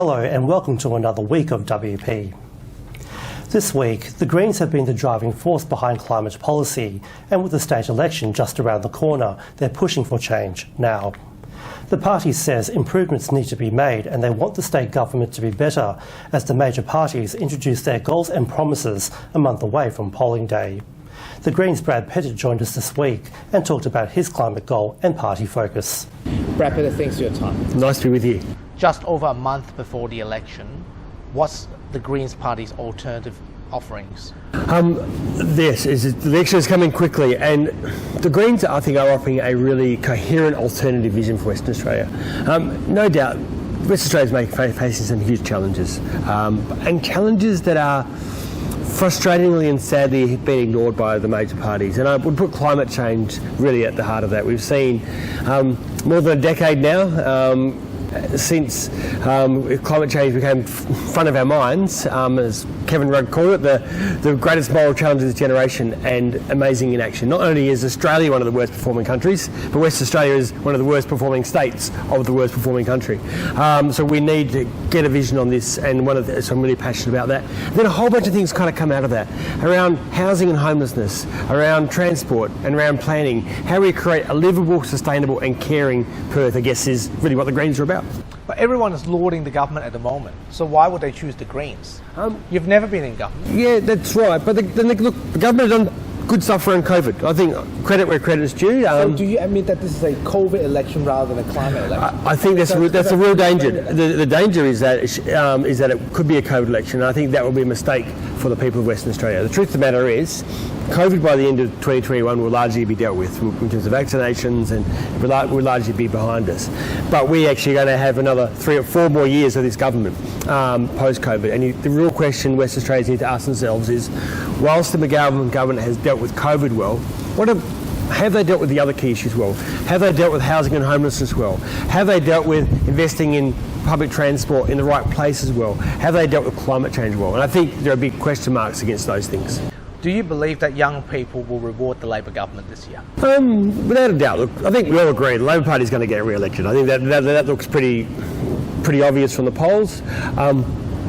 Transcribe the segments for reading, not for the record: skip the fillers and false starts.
Hello and welcome to another week of WP. This week, the Greens have been the driving force behind climate policy, and with the state election just around the corner, they're pushing for change now. The party says improvements need to be made and they want the state government to be better as the major parties introduce their goals and promises a month away from polling day. The Greens' Brad Pettitt joined us this week and talked about his climate goal and party focus. Brad Pettitt, thanks for your time. Nice to be with you. Just over a month before the election, what's the Greens Party's alternative offerings? The election is coming quickly, and the Greens, I think, are offering a really coherent alternative vision for Western Australia. No doubt, Western Australia is facing some huge challenges, and challenges that are frustratingly and sadly being ignored by the major parties. And I would put climate change really at the heart of that. We've seen more than a decade now since climate change became front of our minds, as Kevin Rudd called it, the greatest moral challenge of this generation, and amazing inaction. Not only is Australia one of the worst performing countries, but Western Australia is one of the worst performing states of the worst performing country. So we need to get a vision on this, and so I'm really passionate about that. Then a whole bunch of things kind of come out of that, around housing and homelessness, around transport and around planning. How we create a livable, sustainable and caring Perth, I guess, is really what the Greens are about. But everyone is lauding the government at the moment, so why would they choose the Greens? You've never been in government. Yeah, that's right. But look, the government has done good stuff around COVID. I think credit where credit is due. So do you admit that this is a COVID election rather than a climate election? I think that's a real danger. The danger is that it could be a COVID election, and I think that will be a mistake for the people of Western Australia. The truth of the matter is, COVID by the end of 2021 will largely be dealt with in terms of vaccinations, and will largely be behind us. But we're actually going to have another 3 or 4 more years of this government post-COVID. And the real question Western Australians need to ask themselves is, whilst the McGowan government has dealt with COVID well, have they dealt with the other key issues well? Have they dealt with housing and homelessness well? Have they dealt with investing in public transport in the right places well? Have they dealt with climate change well? And I think there are big question marks against those things. Do you believe that young people will reward the Labor government this year? Without a doubt. Look, I think we all agree the Labor Party is going to get re-elected. I think that looks pretty obvious from the polls.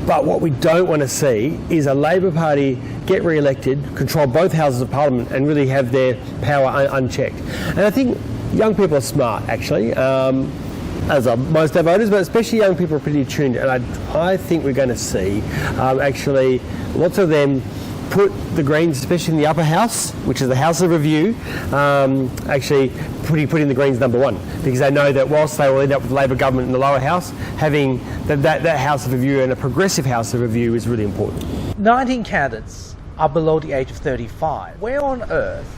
But what we don't want to see is a Labor Party get re-elected, control both houses of Parliament and really have their power unchecked. And I think young people are smart, actually, as are most of our voters, but especially young people are pretty attuned. And I think we're going to see actually lots of them put the Greens, especially in the upper house, which is the House of Review, actually putting the Greens number one, because they know that whilst they will end up with the Labor government in the lower house, having that House of Review and a progressive House of Review is really important. 19 candidates are below the age of 35. Where on earth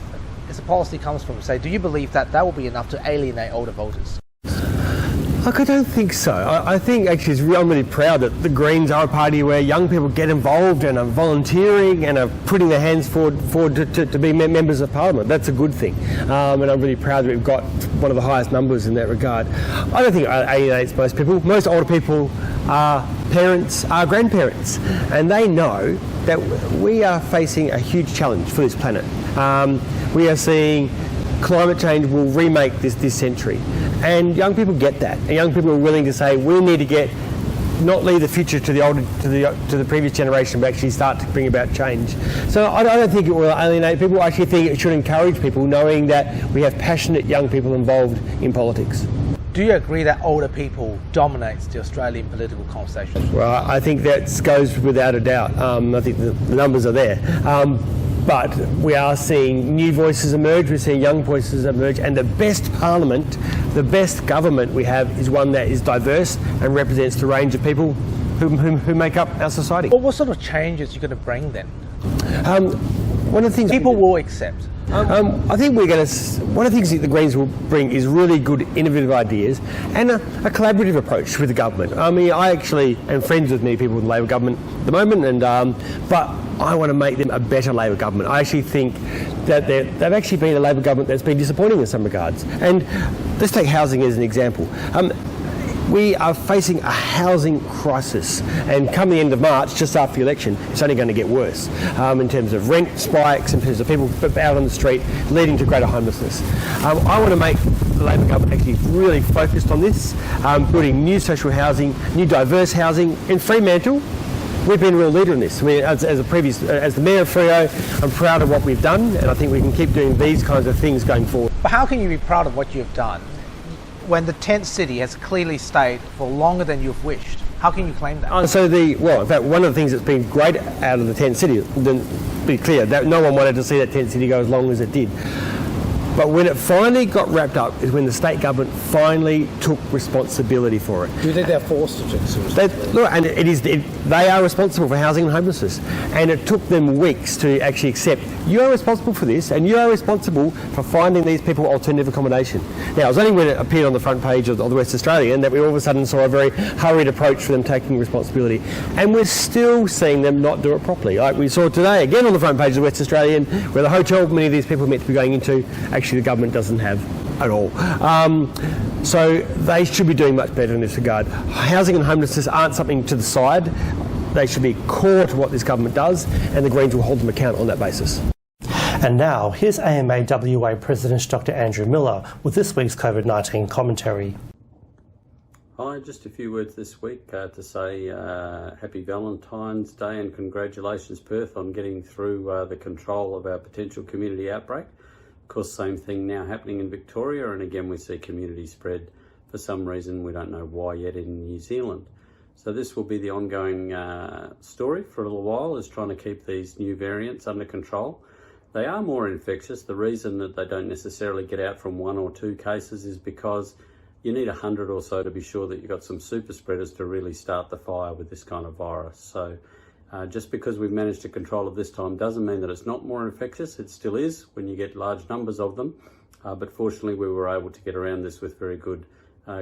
is the policy comes from? Say, do you believe that will be enough to alienate older voters? Look, I don't think so. I think actually I'm really proud that the Greens are a party where young people get involved and are volunteering and are putting their hands forward to be members of Parliament. That's a good thing. And I'm really proud that we've got one of the highest numbers in that regard. I don't think it alienates most people. Most older people are parents, are grandparents, and they know that we are facing a huge challenge for this planet. We are seeing climate change will remake this century, and young people get that. And young people are willing to say we need to not leave the future to the previous generation, but actually start to bring about change. So I don't think it will alienate people. I actually think it should encourage people, knowing that we have passionate young people involved in politics. Do you agree that older people dominates the Australian political conversation? Well, I think that goes without a doubt. I think the numbers are there. But we are seeing new voices emerge, we're seeing young voices emerge, and the best parliament, the best government we have is one that is diverse and represents the range of people who make up our society. Well, what sort of changes are you going to bring then? One of the things people will accept. I think one of the things that the Greens will bring is really good innovative ideas and a collaborative approach with the government. I mean, I actually am friends with many people in the Labor government at the moment, and but I want to make them a better Labor government. I actually think that they've actually been a Labor government that's been disappointing in some regards. And let's take housing as an example. we are facing a housing crisis, and come the end of March, just after the election, it's only going to get worse in terms of rent spikes, in terms of people out on the street, leading to greater homelessness. I want to make the Labor government actually really focused on this, building new social housing, new diverse housing. In Fremantle, we've been a real leader in this. I mean, as the Mayor of Freo, I'm proud of what we've done, and I think we can keep doing these kinds of things going forward. But how can you be proud of what you've done when the tent city has clearly stayed for longer than you've wished? How can you claim that? In fact, one of the things that's been great out of the tent city, then be clear, that no one wanted to see that tent city go as long as it did. But when it finally got wrapped up is when the state government finally took responsibility for it. Do you think they're forced to take responsibility? They are responsible for housing and homelessness, and it took them weeks to actually accept, you are responsible for this, and you are responsible for finding these people alternative accommodation. Now, it was only when it appeared on the front page of the West Australian that we all of a sudden saw a very hurried approach for them taking responsibility, and we're still seeing them not do it properly. Like we saw today, again on the front page of the West Australian, where the hotel many of these people are meant to be going into, actually the government doesn't have at all. So they should be doing much better in this regard. Housing and homelessness aren't something to the side. They should be core to what this government does, and the Greens will hold them account on that basis. And now, here's AMAWA President Dr. Andrew Miller with this week's COVID-19 commentary. Hi, just a few words this week to say happy Valentine's Day and congratulations Perth on getting through the control of our potential community outbreak. Of course, same thing now happening in Victoria, and again we see community spread for some reason, we don't know why yet, in New Zealand. So this will be the ongoing story for a little while, is trying to keep these new variants under control. They are more infectious. The reason that they don't necessarily get out from 1 or 2 cases is because you need 100 or so to be sure that you've got some super spreaders to really start the fire with this kind of virus. So just because we've managed to control it this time doesn't mean that it's not more infectious. It still is when you get large numbers of them. But fortunately, we were able to get around this with very good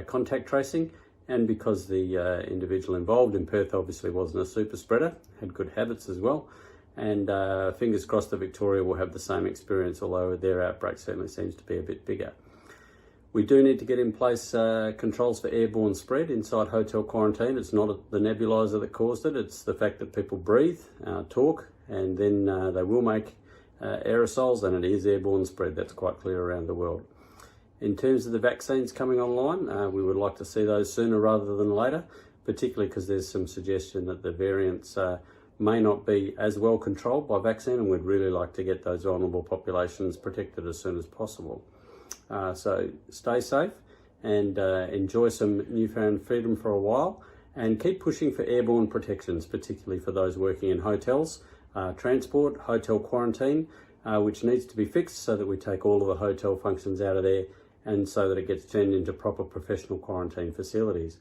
contact tracing. And because the individual involved in Perth obviously wasn't a super spreader, had good habits as well. And fingers crossed that Victoria will have the same experience, although their outbreak certainly seems to be a bit bigger. We do need to get in place controls for airborne spread inside hotel quarantine. It's not the nebuliser that caused it, it's the fact that people breathe, talk, and then they will make aerosols, and it is airborne spread. That's quite clear around the world. In terms of the vaccines coming online, we would like to see those sooner rather than later, particularly because there's some suggestion that the variants may not be as well controlled by vaccine, and we'd really like to get those vulnerable populations protected as soon as possible. So stay safe and enjoy some newfound freedom for a while, and keep pushing for airborne protections, particularly for those working in hotels, transport, hotel quarantine, which needs to be fixed so that we take all of the hotel functions out of there and so that it gets turned into proper professional quarantine facilities.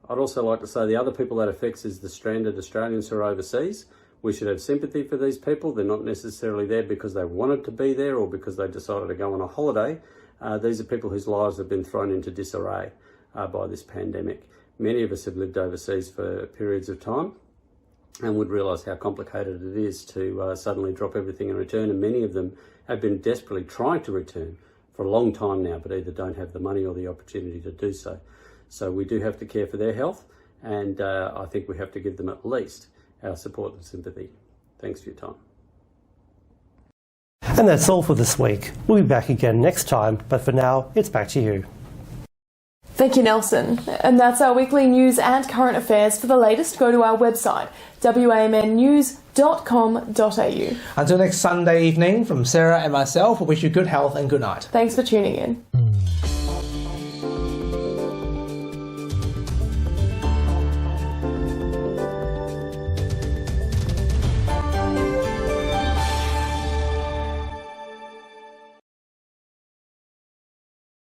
I'd also like to say the other people that affects is the stranded Australians who are overseas. We should have sympathy for these people. They're not necessarily there because they wanted to be there or because they decided to go on a holiday. These are people whose lives have been thrown into disarray by this pandemic. Many of us have lived overseas for periods of time and would realise how complicated it is to suddenly drop everything and return, and many of them have been desperately trying to return for a long time now, but either don't have the money or the opportunity to do so. So we do have to care for their health, and I think we have to give them at least our support and sympathy. Thanks for your time. And that's all for this week. We'll be back again next time, but for now, it's back to you. Thank you, Nelson. And that's our weekly news and current affairs. For the latest, go to our website, wamnnews.com.au. Until next Sunday evening, from Sarah and myself, we wish you good health and good night. Thanks for tuning in.